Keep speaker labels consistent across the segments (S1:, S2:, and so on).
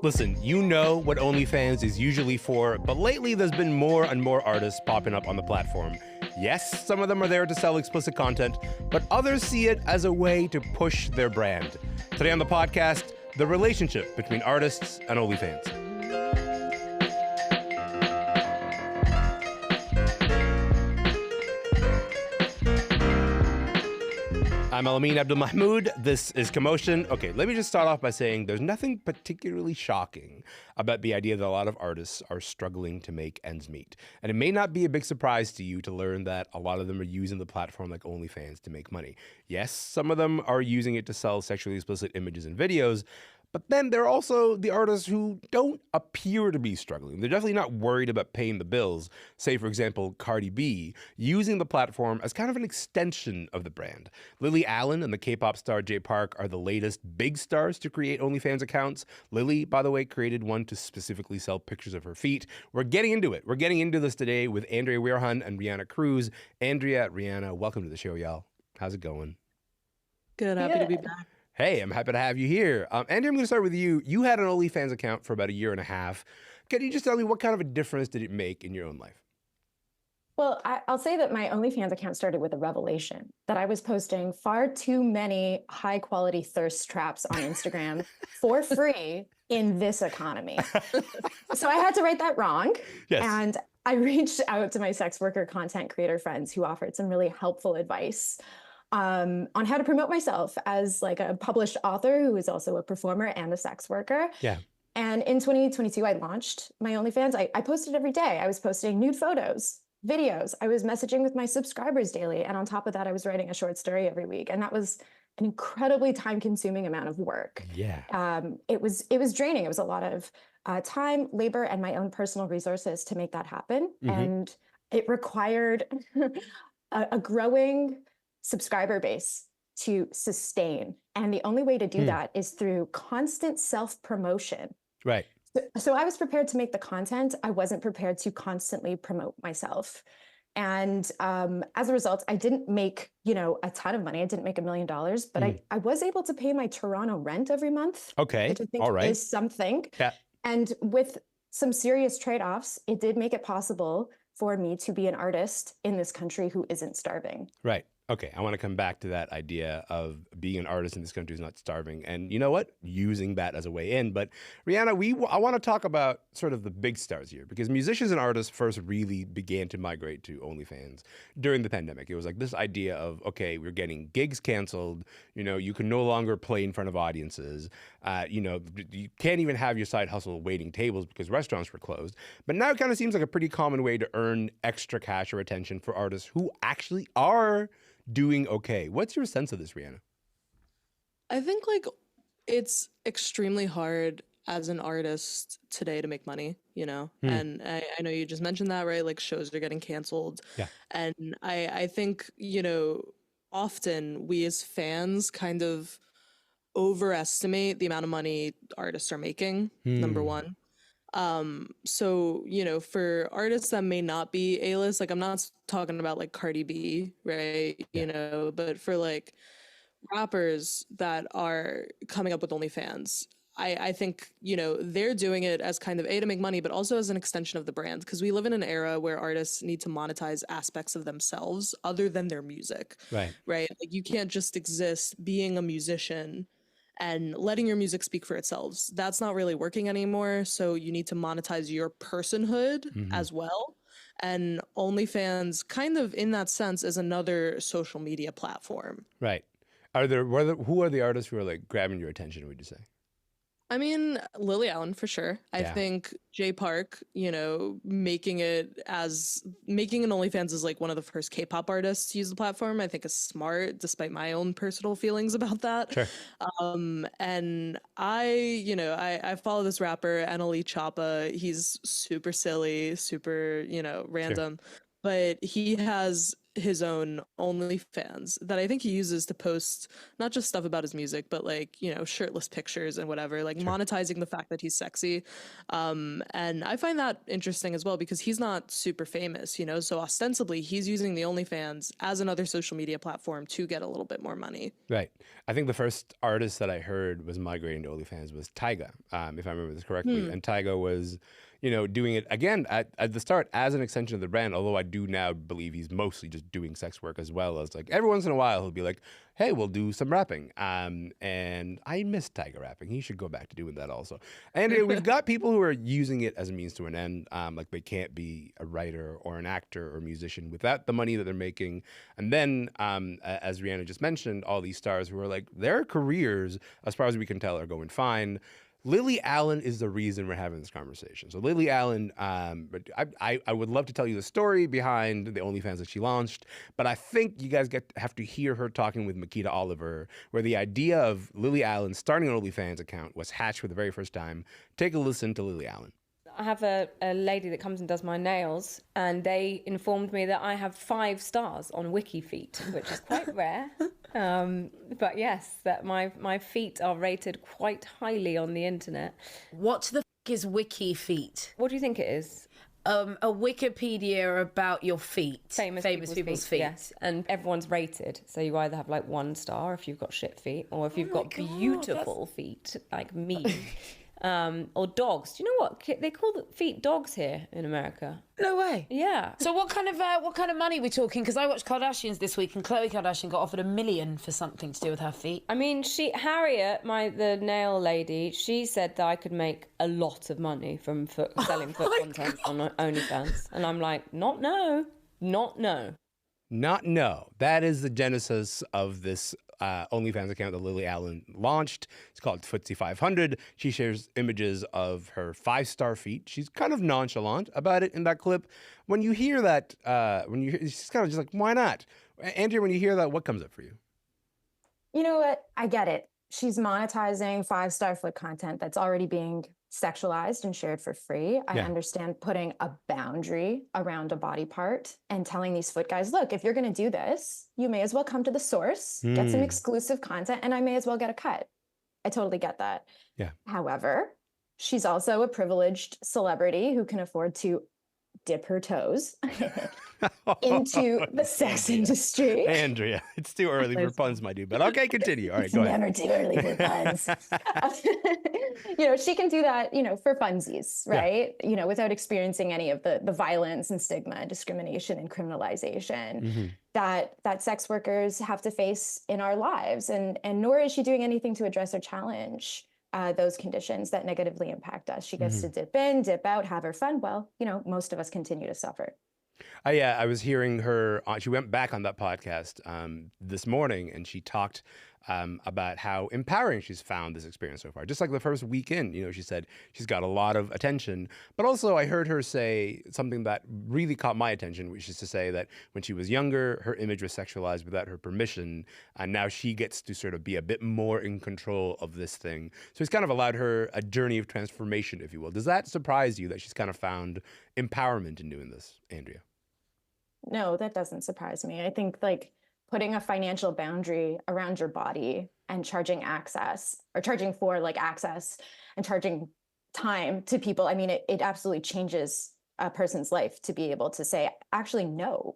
S1: Listen, you know what OnlyFans is usually for, but lately there's been more and more artists popping up on the platform. Yes, some of them are there to sell explicit content, but others see it as a way to push their brand. Today on the podcast, the relationship between artists and OnlyFans. I'm Elamin Abdelmahmoud. This is Commotion. Okay, let me just start off by saying there's nothing particularly shocking about the idea that a lot of artists are struggling to make ends meet. And it may not be a big surprise to you to learn that a lot of them are using the platform like OnlyFans to make money. Yes, some of them are using it to sell sexually explicit images and videos, but then there are also the artists who don't appear to be struggling. They're definitely not worried about paying the bills. Say, for example, Cardi B, using the platform as kind of an extension of the brand. Lily Allen and the K-pop star Jay Park are the latest big stars to create OnlyFans accounts. Lily, by the way, created one to specifically sell pictures of her feet. We're getting into it. We're getting into this today with Andrea Wehrhahn and Rihanna Cruz. Andrea, Rihanna, welcome to the show, y'all. How's it going?
S2: Good, happy to be back.
S1: Hey, I'm happy to have you here. Andrea, I'm going to start with you. You had an OnlyFans account for about a year and a half. Can you just tell me what kind of a difference did it make in your own life?
S3: Well, I'll say that my OnlyFans account started with a revelation that I was posting far too many high quality thirst traps on Instagram for free in this economy. So I had to right that wrong.
S1: Yes.
S3: And I reached out to my sex worker content creator friends who offered some really helpful advice on how to promote myself as like a published author who is also a performer and a sex worker.
S1: Yeah.
S3: And in 2022, I launched my OnlyFans. I posted every day. I was posting nude photos, videos. I was messaging with my subscribers daily. And on top of that, I was writing a short story every week. And that was an incredibly time-consuming amount of work.
S1: Yeah.
S3: It was draining. It was a lot of time, labor, and my own personal resources to make that happen.
S1: Mm-hmm.
S3: And it required a growing subscriber base to sustain. And the only way to do that is through constant self-promotion.
S1: Right.
S3: So I was prepared to make the content. I wasn't prepared to constantly promote myself. And as a result, I didn't make, a ton of money. I didn't make $1 million, but I was able to pay my Toronto rent every month.
S1: Okay.
S3: Which I think
S1: all right.
S3: is something.
S1: Yeah.
S3: And with some serious trade-offs, it did make it possible for me to be an artist in this country who isn't starving.
S1: Right. Okay, I want to come back to that idea of being an artist in this country is not starving, and you know what? Using that as a way in. But Rihanna, I want to talk about sort of the big stars here, because musicians and artists first really began to migrate to OnlyFans during the pandemic. It was like this idea of, okay, we're getting gigs canceled. You can no longer play in front of audiences. You can't even have your side hustle waiting tables because restaurants were closed. But now it kind of seems like a pretty common way to earn extra cash or attention for artists who actually are doing okay. What's your sense of this, Rihanna?
S2: I think it's extremely hard as an artist today to make money, and I know you just mentioned that, right? Like shows are getting canceled.
S1: Yeah.
S2: And I think, often we as fans kind of overestimate the amount of money artists are making, number one. So, for artists that may not be A-list, like I'm not talking about like Cardi B, right? But for like rappers that are coming up with OnlyFans, I think, they're doing it as kind of to make money, but also as an extension of the brand. Because we live in an era where artists need to monetize aspects of themselves other than their music.
S1: Right.
S2: Right. Like you can't just exist being a musician and letting your music speak for itself. That's not really working anymore. So you need to monetize your personhood as well. And OnlyFans, kind of in that sense, is another social media platform.
S1: Right. Who are the artists who are like grabbing your attention, would you say?
S2: I mean, Lily Allen for sure. I think Jay Park, making an OnlyFans is like one of the first K-pop artists to use the platform, I think is smart, despite my own personal feelings about that.
S1: Sure.
S2: And I follow this rapper, NLE Choppa. He's super silly, super, random. Sure. But he has his own OnlyFans that I think he uses to post not just stuff about his music, but like, you know, shirtless pictures and whatever, like monetizing the fact that he's sexy. And I find that interesting as well because he's not super famous, you know, so ostensibly he's using the OnlyFans as another social media platform to get a little bit more money.
S1: Right. I think the first artist that I heard was migrating to OnlyFans was Tyga, if I remember this correctly. And Tyga was, you know, doing it again at the start as an extension of the brand, although I do now believe he's mostly just doing sex work as well as like every once in a while he'll be like, hey, we'll do some rapping. And I miss Tyga rapping. He should go back to doing that also. And we've got people who are using it as a means to an end. Like they can't be a writer or an actor or musician without the money that they're making. And then, as Rihanna just mentioned, all these stars who are like, their careers, as far as we can tell, are going fine. Lily Allen is the reason we're having this conversation. So Lily Allen, I would love to tell you the story behind the OnlyFans that she launched, but I think you guys have to hear her talking with Makita Oliver, where the idea of Lily Allen starting an OnlyFans account was hatched for the very first time. Take a listen to Lily Allen.
S4: I have a lady that comes and does my nails, and they informed me that I have 5 stars on WikiFeet, which is quite rare. But yes, that my feet are rated quite highly on the internet.
S5: What the is WikiFeet?
S4: What do you think it is?
S5: A Wikipedia about your feet.
S4: Famous people's feet. Yes, and everyone's rated. So you either have like 1 star if you've got shit feet, or if you've got beautiful feet like me. Or dogs. Do you know what they call the feet? Dogs here in America.
S5: No way.
S4: Yeah.
S5: So what kind of money are we talking? Because I watched Kardashians this week, and Khloe Kardashian got offered $1 million for something to do with her feet.
S4: I mean, Harriet, the nail lady, she said that I could make a lot of money from selling foot content on OnlyFans, and I'm like, not no.
S1: That is the genesis of this OnlyFans account that Lily Allen launched. It's called Footsie 500. She shares images of her 5-star feet. She's kind of nonchalant about it in that clip. When you hear that, she's kind of just like, why not? Andrea, when you hear that, what comes up for you?
S3: You know what? I get it. She's monetizing 5-star foot content that's already being sexualized and shared for free. I understand putting a boundary around a body part and telling these foot guys, look, if you're going to do this, you may as well come to the source, get some exclusive content, and I may as well get a cut. I totally get that.
S1: Yeah.
S3: However, she's also a privileged celebrity who can afford to dip her toes into the sex industry.
S1: Andrea, it's too early for puns, my dude. But okay, continue. All right, go ahead.
S3: It's never too early for puns. She can do that, for funsies, right? Yeah. Without experiencing any of the violence and stigma, discrimination and criminalization that sex workers have to face in our lives. And nor is she doing anything to address or challenge those conditions that negatively impact us. She gets to dip in, dip out, have her fun. Well, most of us continue to suffer.
S1: I was hearing her, she went back on that podcast this morning, and she talked about how empowering she's found this experience so far. Just like the first weekend, she said she's got a lot of attention. But also I heard her say something that really caught my attention, which is to say that when she was younger, her image was sexualized without her permission. And now she gets to sort of be a bit more in control of this thing. So it's kind of allowed her a journey of transformation, if you will. Does that surprise you that she's kind of found empowerment in doing this, Andrea?
S3: No, that doesn't surprise me. I think putting a financial boundary around your body and charging access or charging for access and charging time to people. I mean, it absolutely changes a person's life to be able to say, actually, no.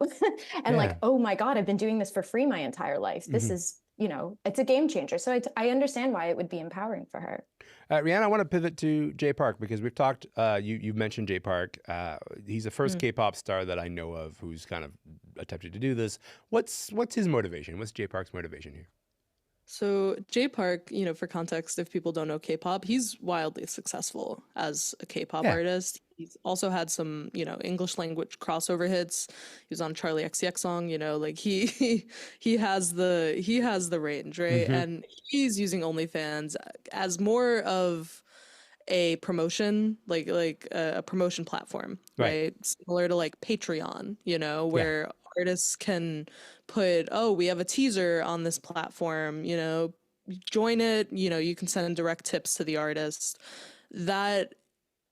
S3: And oh my God, I've been doing this for free my entire life. This is, it's a game changer. So I understand why it would be empowering for her.
S1: Rihanna, I want to pivot to Jay Park because we've talked, you've mentioned Jay Park. He's the first K-pop star that I know of who's kind of attempted to do this. What's his motivation? What's Jay Park's motivation here?
S2: So Jay Park, for context, if people don't know K-pop, he's wildly successful as a K-pop artist. He's also had some, English language crossover hits. He was on Charlie XCX song, he has the range, right? And he's using OnlyFans as more of a promotion, like a promotion platform, right? Similar to Patreon, where artists can put, we have a teaser on this platform, join it, you can send direct tips to the artist. That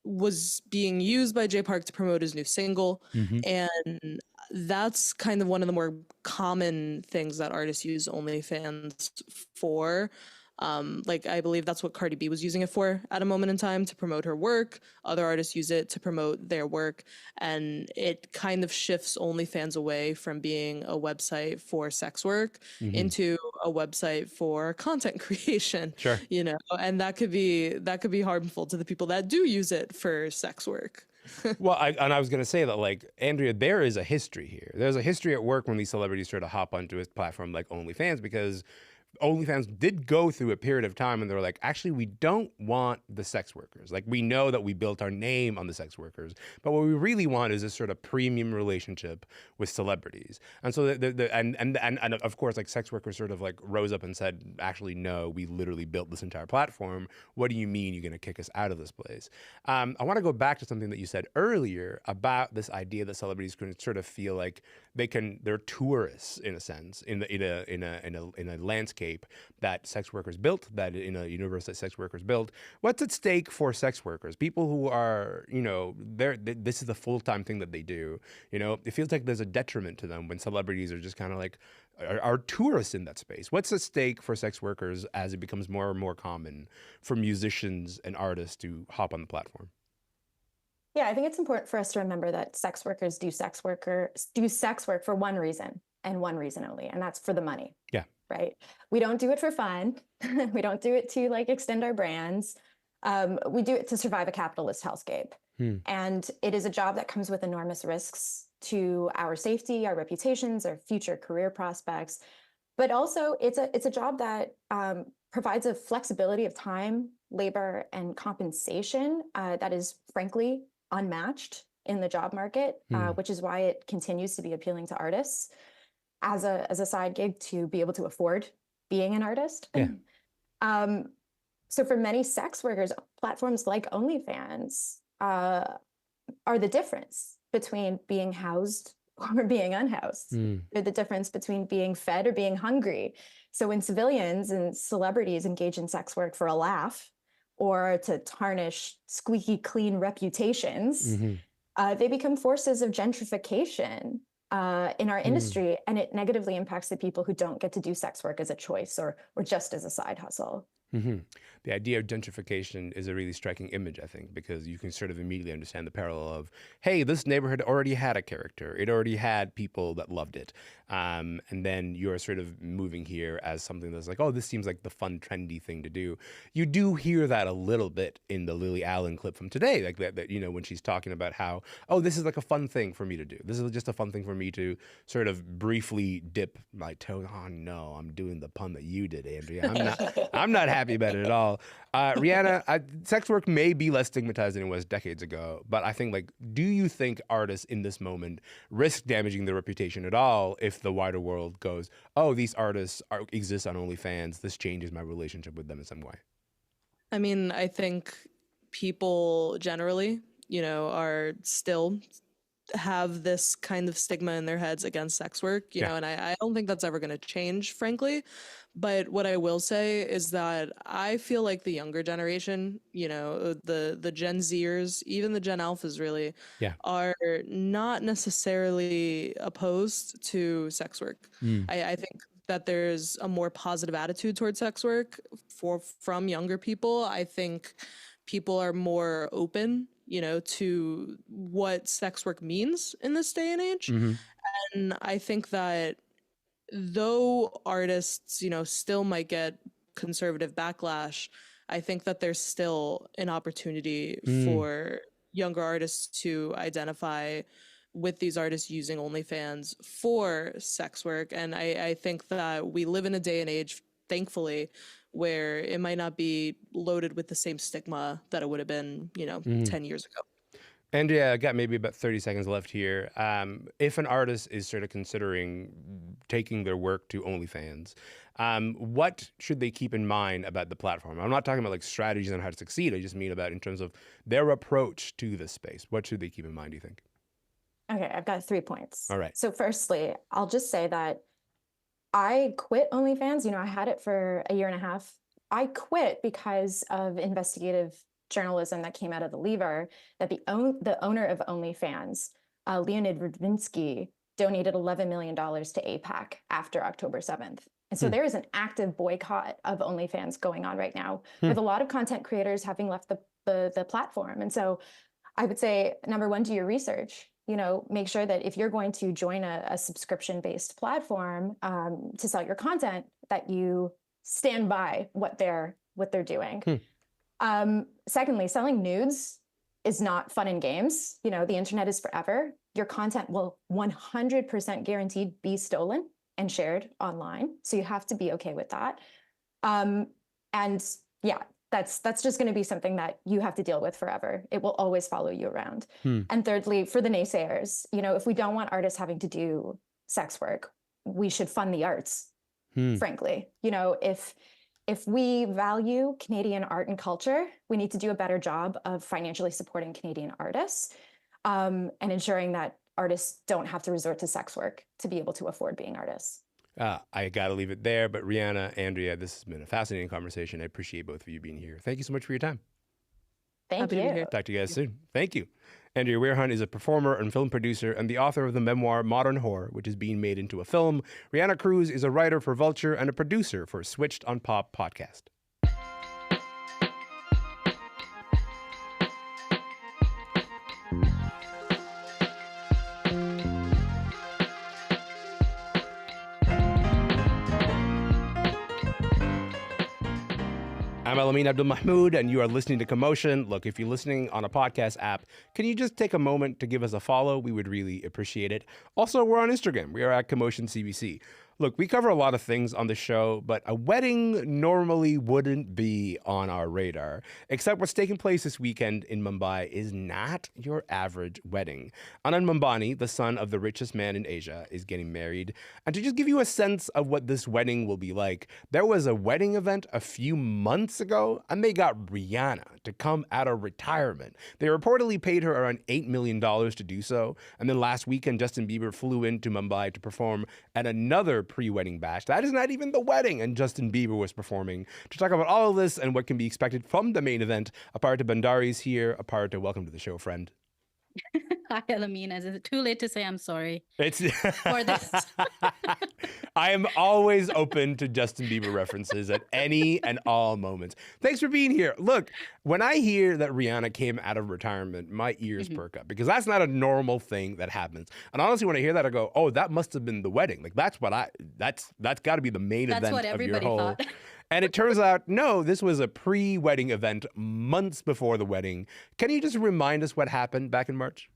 S2: was being used by Jay Park to promote his new single. And that's kind of one of the more common things that artists use OnlyFans for. Like I believe that's what Cardi B was using it for at a moment in time, to promote her work. Other artists use it to promote their work, and it kind of shifts OnlyFans away from being a website for sex work into a website for content creation.
S1: Sure.
S2: You know, and that could be harmful to the people that do use it for sex work.
S1: Well, I was going to say that, like, Andrea, there is a history here. There's a history at work when these celebrities try to hop onto a platform like OnlyFans, because OnlyFans did go through a period of time and they were like, actually, we don't want the sex workers. Like, we know that we built our name on the sex workers, but what we really want is this sort of premium relationship with celebrities. And so, and of course, like, sex workers sort of like rose up and said, actually, no, we literally built this entire platform. What do you mean you're going to kick us out of this place? I want to go back to something that you said earlier about this idea that celebrities can sort of feel like they're tourists in a sense in a landscape that sex workers built, that in a universe that sex workers built. What's at stake for sex workers? People who are, you know, this is the full-time thing that they do. You know, it feels like there's a detriment to them when celebrities are just kind of like are tourists in that space. What's at stake for sex workers as it becomes more and more common for musicians and artists to hop on the platform?
S3: Yeah, I think it's important for us to remember that sex workers do sex work for one reason and one reason only, and that's for the money.
S1: Yeah.
S3: Right? We don't do it for fun. We don't do it to like extend our brands. We do it to survive a capitalist hellscape. And it is a job that comes with enormous risks to our safety, our reputations, our future career prospects. But also, it's a job that provides a flexibility of time, labor, and compensation that is frankly unmatched in the job market, which is why it continues to be appealing to artists as a side gig to be able to afford being an artist.
S1: Yeah.
S3: So for many sex workers, platforms like OnlyFans are the difference between being housed or being unhoused. They're the difference between being fed or being hungry. So when civilians and celebrities engage in sex work for a laugh or to tarnish squeaky clean reputations, they become forces of gentrification in our industry, and it negatively impacts the people who don't get to do sex work as a choice or just as a side hustle.
S1: The idea of gentrification is a really striking image, I think, because you can sort of immediately understand the parallel of, hey, this neighborhood already had a character. It already had people that loved it. And then you're sort of moving here as something that's like, oh, this seems like the fun, trendy thing to do. You do hear that a little bit in the Lily Allen clip from today, like that, you know, when she's talking about how, oh, this is like a fun thing for me to do. This is just a fun thing for me to sort of briefly dip my toe. Oh, no, I'm doing the pun that you did, Andrea. I'm not happy about it at all. Rihanna, sex work may be less stigmatized than it was decades ago, but I think, like, do you think artists in this moment risk damaging their reputation at all if the wider world goes, oh, these artists exist on OnlyFans, this changes my relationship with them in some way?
S2: I mean, I think people generally, you know, are still have this kind of stigma in their heads against sex work, you know, and I don't think that's ever going to change, frankly. But what I will say is that I feel like the younger generation, you know, the Gen Zers, even the Gen Alphas really, are not necessarily opposed to sex work. I think that there's a more positive attitude towards sex work from younger people. I think people are more open, you know, to what sex work means in this day and age. And I think that though artists, you know, still might get conservative backlash, I think that there's still an opportunity for younger artists to identify with these artists using OnlyFans for sex work. And I think that we live in a day and age, thankfully, where it might not be loaded with the same stigma that it would have been, you know, 10 years ago.
S1: Andrea, I got maybe about 30 seconds left here. If an artist is sort of considering taking their work to OnlyFans, what should they keep in mind about the platform? I'm not talking about like strategies on how to succeed. I just mean about in terms of their approach to this space. What should they keep in mind, do you think?
S3: Okay, I've got 3 points.
S1: All right.
S3: So firstly, I'll just say that I quit OnlyFans. You know, I had it for a year and a half. I quit because of investigative journalism that came out of the Lever, that the owner of OnlyFans, Leonid Radvinsky, donated $11 million to AIPAC after October 7th. And so there is an active boycott of OnlyFans going on right now, with a lot of content creators having left the platform. And so I would say, number one, do your research. Make sure that if you're going to join a subscription-based platform to sell your content, that you stand by what they're doing. Secondly, selling nudes is not fun and games. The internet is forever. Your content will 100% guaranteed be stolen and shared online. So you have to be okay with that. And yeah, that's just going to be something that you have to deal with forever. It will always follow you around. And thirdly, for the naysayers, if we don't want artists having to do sex work, we should fund the arts, frankly. If we value Canadian art and culture, we need to do a better job of financially supporting Canadian artists and ensuring that artists don't have to resort to sex work to be able to afford being artists.
S1: I got to leave it there. But Rihanna, Andrea, this has been a fascinating conversation. I appreciate both of you being here. Thank you so much for your time.
S3: Thank you.
S1: Talk to you guys soon. Thank you. Andrea Weirhan is a performer and film producer and the author of the memoir Modern Whore, which is being made into a film. Rihanna Cruz is a writer for Vulture and a producer for Switched on Pop podcast. I'm Elamin Abdelmahmoud, and you are listening to Commotion. Look, if you're listening on a podcast app, can you just take a moment to give us a follow? We would really appreciate it. Also, we're on Instagram. We are at Commotion CBC. Look, we cover a lot of things on the show, but a wedding normally wouldn't be on our radar. Except what's taking place this weekend in Mumbai is not your average wedding. Anand Ambani, the son of the richest man in Asia, is getting married. And to just give you a sense of what this wedding will be like, there was a wedding event a few months ago, and they got Rihanna to come out of retirement. They reportedly paid her around $8 million to do so. And then last weekend, Justin Bieber flew into Mumbai to perform at another pre-wedding bash. That is not even the wedding, and Justin Bieber was performing. To talk about all of this and what can be expected from the main event, Aparita Bandari is here. Aparita, welcome to the show, friend.
S6: Hi, Elamin. Is it too late to say I'm sorry
S1: It's
S6: for this?
S1: I am always open to Justin Bieber references at any and all moments. Thanks for being here. Look, when I hear that Rihanna came out of retirement, my ears perk up because that's not a normal thing that happens. And honestly, when I hear that, I go, "Oh, that must have been the wedding." Like that's got to be the main
S6: That's
S1: event
S6: what
S1: of your
S6: everybody
S1: whole.
S6: thought.
S1: And it turns out, no, this was a pre-wedding event months before the wedding. Can you just remind us what happened back in March?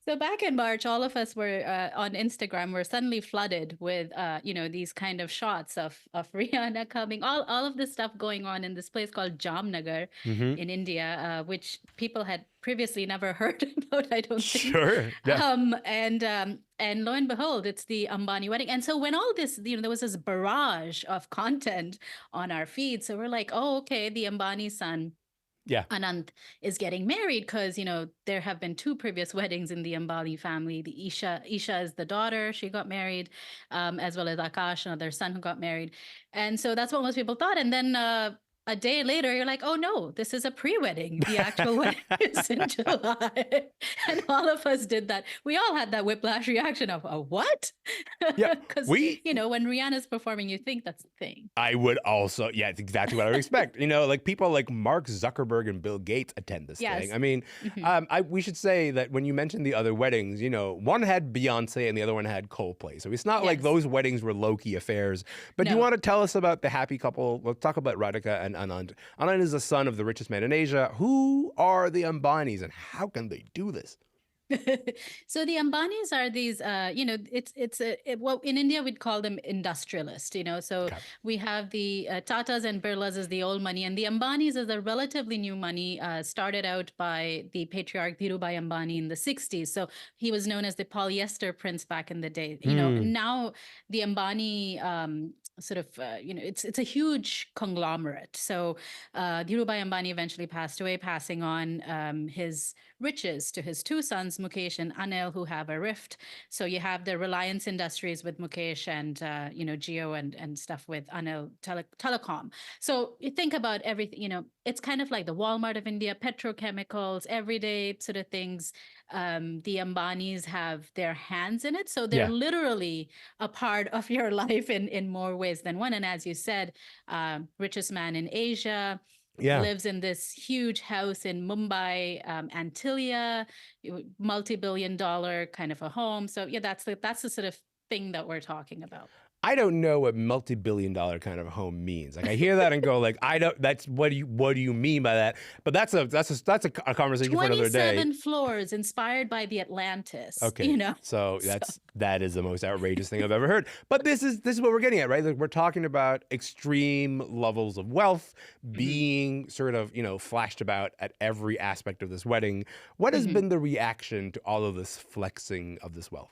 S6: So back in March, all of us were on Instagram were suddenly flooded with, these kind of shots of Rihanna coming, all of this stuff going on in this place called Jamnagar in India, which people had previously never heard about, I don't think.
S1: Sure. Yeah.
S6: And lo and behold, it's the Ambani wedding. And so when all this, there was this barrage of content on our feed. So we're like, oh, okay, the Ambani son.
S1: Yeah.
S6: Anand is getting married because, there have been two previous weddings in the Ambani family. The Isha is the daughter. She got married, as well as Akash, another son who got married. And so that's what most people thought. And then a day later, you're like, oh, no, this is a pre-wedding. The actual wedding is in July. And all of us did that. We all had that whiplash reaction of, what?
S1: Yeah,
S6: Because, when Rihanna's performing, you think that's the thing.
S1: I would also, yeah, it's exactly what I would expect. Like people like Mark Zuckerberg and Bill Gates attend this
S6: Yes.
S1: thing. I mean, we should say that when you mentioned the other weddings, one had Beyonce and the other one had Coldplay. So it's not like
S6: Yes.
S1: those weddings were low-key affairs. But do you
S6: No.
S1: want to tell us about the happy couple? Let's talk about Radhika and Anand. Anand is the son of the richest man in Asia. Who are the Ambanis and how can they do this?
S6: So the Ambanis are these, well, in India, we'd call them industrialists, So
S1: Okay.
S6: we have the Tatas and Birlas as the old money, and the Ambanis is a relatively new money, started out by the patriarch Dhirubhai Ambani in the 60s. So he was known as the polyester prince back in the day. Now the Ambani it's a huge conglomerate. So Dhirubhai Ambani eventually passed away, passing on his riches to his two sons, Mukesh and Anil, who have a rift. So you have the Reliance Industries with Mukesh and, Jio and stuff with Anil Telecom. So you think about everything, it's kind of like the Walmart of India, petrochemicals, everyday sort of things, the Ambanis have their hands in it. So they're
S1: Yeah.
S6: literally a part of your life in more ways than one. And as you said, richest man in Asia,
S1: Yeah.
S6: lives in this huge house in Mumbai, Antilia, multi-billion-dollar kind of a home. So yeah, that's the sort of thing that we're talking about.
S1: I don't know what multi-billion-dollar kind of home means. Like I hear that and go like, I don't. That's what do you mean by that? But that's a conversation for another day.
S6: 27 floors inspired by the Atlantis.
S1: Okay,
S6: You know,
S1: so that is the most outrageous thing I've ever heard. But this is what we're getting at, right? Like we're talking about extreme levels of wealth being sort of flashed about at every aspect of this wedding. What has been the reaction to all of this flexing of this wealth?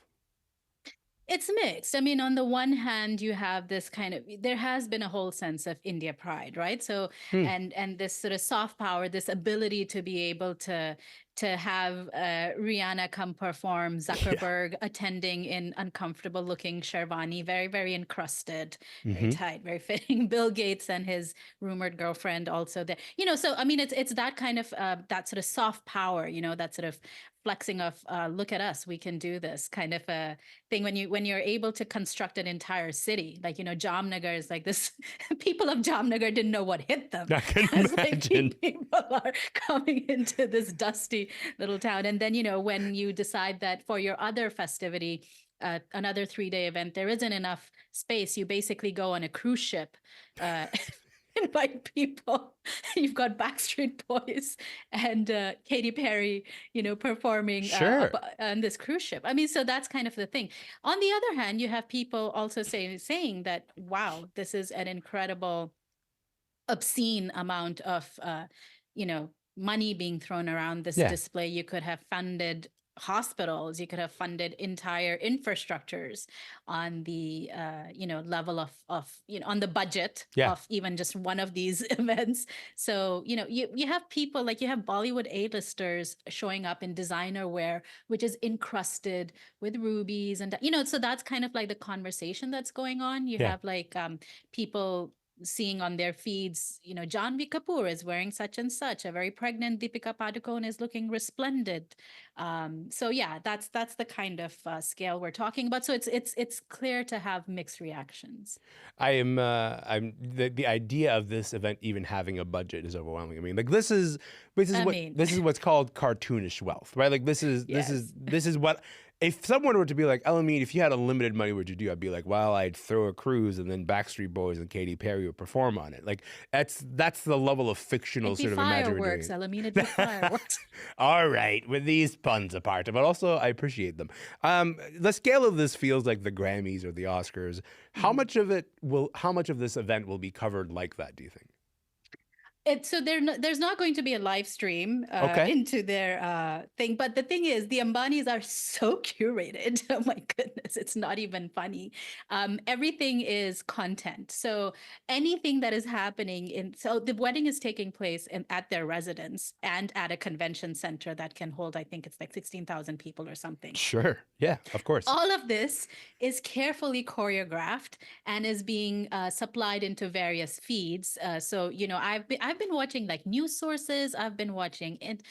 S6: it's mixed. I mean, on the one hand, you have this kind of, there has been a whole sense of India pride, right? So, and this sort of soft power, this ability to be able to have Rihanna come perform, Zuckerberg attending in uncomfortable looking Sherwani, very, very encrusted, very tight, very fitting. Bill Gates and his rumored girlfriend also there. So I mean, it's that kind of that sort of soft power, that sort of flexing of look at us, we can do this kind of a thing when you're able to construct an entire city. Like, Jamnagar is like this. People of Jamnagar didn't know what hit them.
S1: I can imagine.
S6: People are coming into this dusty little town. And then, when you decide that for your other festivity, another 3-day event, there isn't enough space, you basically go on a cruise ship, invite people. You've got Backstreet Boys and Katy Perry, performing on this cruise ship. I mean, so that's kind of the thing. On the other hand, you have people also saying that, wow, this is an incredible, obscene amount of, money being thrown around this display. You could have funded hospitals, you could have funded entire infrastructures on the level of on the budget of even just one of these events. So you have people like, you have Bollywood A-listers showing up in designer wear, which is encrusted with rubies, and so that's kind of like the conversation that's going on. You have like people seeing on their feeds, Janvi Kapoor is wearing such and such. A very pregnant Deepika Padukone is looking resplendent. So yeah, that's the kind of scale we're talking about. So it's clear to have mixed reactions.
S1: I'm the idea of this event even having a budget is overwhelming. I mean, like this is what's called cartoonish wealth, right? Like this is what. If someone were to be like, Elamine, if you had unlimited money, what would you do? I'd be like, well, I'd throw a cruise and then Backstreet Boys and Katy Perry would perform on it. Like that's the level of fictional sort of imaginary.
S6: Fireworks, Elamine, it'd be fireworks.
S1: All right, with these puns apart, but also I appreciate them. The scale of this feels like the Grammys or the Oscars. How much of this event will be covered like that, do you think?
S6: So there's not going to be a live stream into their thing. But the thing is, the Ambanis are so curated. Oh my goodness, it's not even funny. Everything is content. So anything that is happening so the wedding is taking place at their residence and at a convention center that can hold, I think it's like 16,000 people or something.
S1: Sure. Yeah, of course.
S6: All of this is carefully choreographed and is being supplied into various feeds. So I've been watching like news sources. I've been watching it.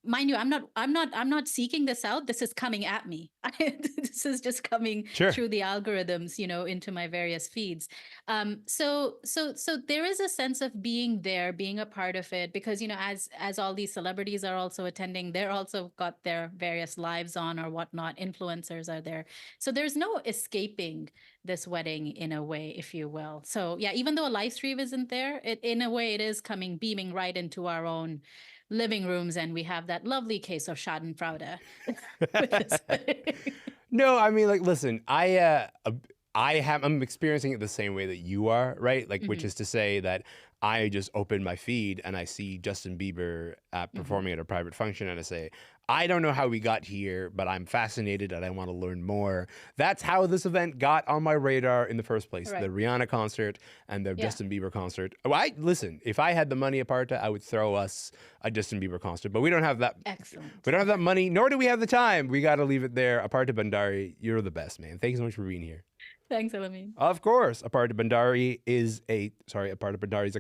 S6: Mind you, I'm not seeking this out. This is coming at me. This is just coming through the algorithms, into my various feeds. So there is a sense of being there, being a part of it, because as all these celebrities are also attending, they're also got their various lives on or whatnot. Influencers are there, so there's no escaping this wedding in a way, if you will. So yeah, even though a live stream isn't there, in a way it is beaming right into our own living rooms, and we have that lovely case of Schadenfreude.
S1: No, I mean, like, listen, I'm experiencing it the same way that you are, right? Like, which is to say that I just open my feed and I see Justin Bieber performing at a private function, and I say, I don't know how we got here, but I'm fascinated and I want to learn more. That's how this event got on my radar in the first place. Right. The Rihanna concert and the Justin Bieber concert. Listen, if I had the money, Aparta, I would throw us a Justin Bieber concert, but we don't have that.
S6: Excellent.
S1: We don't have that money, nor do we have the time. We got to leave it there. Aparta Bandari, you're the best, man. Thanks so much for being here.
S6: Thanks, Alameen.
S1: Of course, Aparna Bhandari is a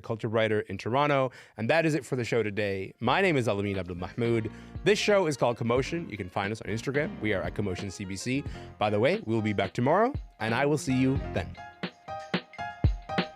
S1: culture writer in Toronto. And that is it for the show today. My name is Alameen Abdul-Mahmoud. This show is called Commotion. You can find us on Instagram. We are at Commotion CBC. By the way, we will be back tomorrow, and I will see you then.